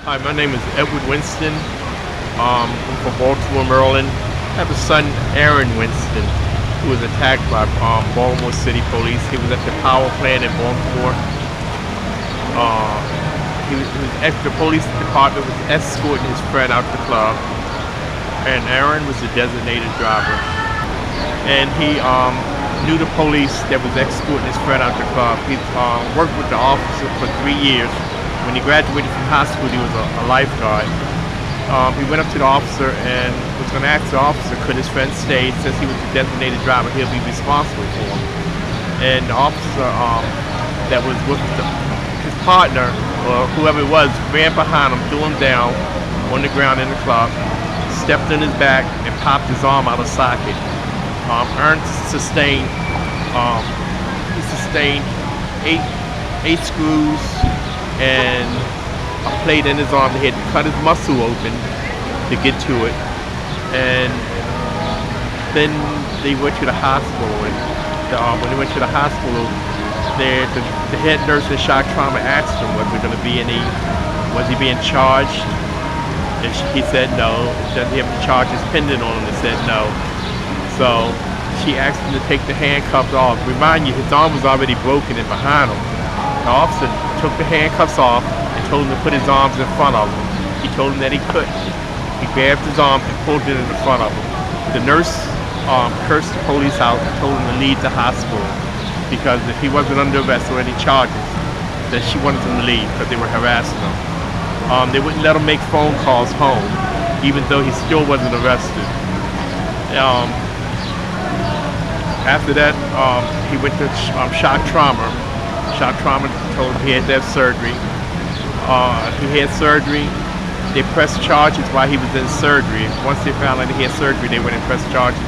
Hi, my name is Edward Winston. I'm from Baltimore, Maryland. I have a son, Aaron Winston, who was attacked by Baltimore City Police. He was at the power plant in Baltimore. The police department was escorting his friend out the club, and Aaron was the designated driver. And he knew the police that was escorting his friend out the club. He worked with the officer for 3 years. When he graduated from high school, he was a lifeguard. He went up to the officer and was going to ask the officer, could his friend stay? Since he was the designated driver, he'll be responsible for him. And the officer that was with his partner, or whoever it was, ran behind him, threw him down on the ground in the club, stepped in his back, and popped his arm out of socket. Aaron sustained eight screws and a plate in his arm. They had to cut his muscle open to get to it, and then they went to the hospital. And when they went to the hospital, the head nurse in shock trauma asked him, was he being charged? And he said no. Doesn't he have any charges pending on him? He said no. So she asked him to take the handcuffs off. Remind you, his arm was already broken and behind him. The officer took the handcuffs off and told him to put his arms in front of him. He told him that he couldn't. He grabbed his arm and pulled it in the front of him. The nurse cursed the police out and told him to leave the hospital because if he wasn't under arrest or any charges, that she wanted him to leave because they were harassing him. They wouldn't let him make phone calls home, even though he still wasn't arrested. After that, he went to shock trauma. Shock trauma told him he had to have surgery. He had surgery. They pressed charges while he was in surgery. Once they found out he had surgery, they went and pressed charges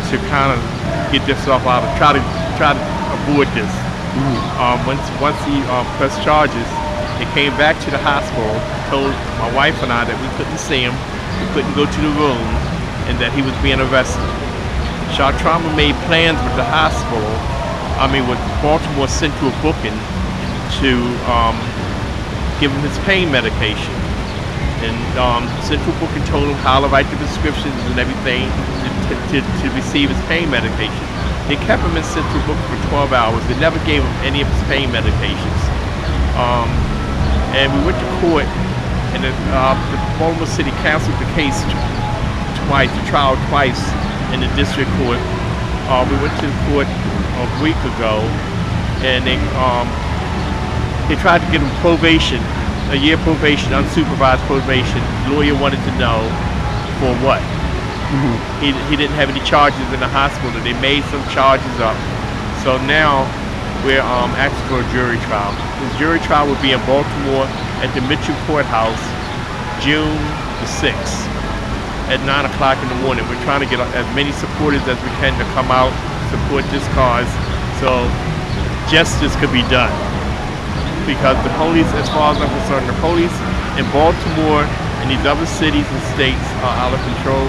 to kind of get themselves out of try to avoid this. Once he pressed charges, they came back to the hospital, told my wife and I that we couldn't see him, we couldn't go to the room, and that he was being arrested. Shock trauma made plans with the hospital, with Baltimore Central booking to give him his pain medication. And Central booking told him how to write the prescriptions and everything to receive his pain medication. They kept him in Central booking for 12 hours. They never gave him any of his pain medications. And we went to court, and the Baltimore City canceled the case twice, the trial twice in the district court. We went to the court a week ago, and they tried to get him probation, a year probation, unsupervised probation. The lawyer wanted to know for what. He didn't have any charges in the hospital. They made some charges up. So now we're asking for a jury trial. His jury trial will be in Baltimore at the Mitchell Courthouse, June the 6th. At 9 o'clock in the morning. We're trying to get as many supporters as we can to come out, support this cause, so justice could be done. Because the police, as far as I'm concerned, the police in Baltimore and these other cities and states are out of control.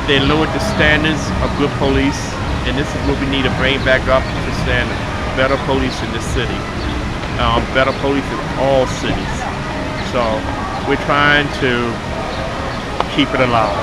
They lowered the standards of good police, and this is what we need to bring back up to standard. Better police in this city. Better police in all cities. So we're trying to keep it alive.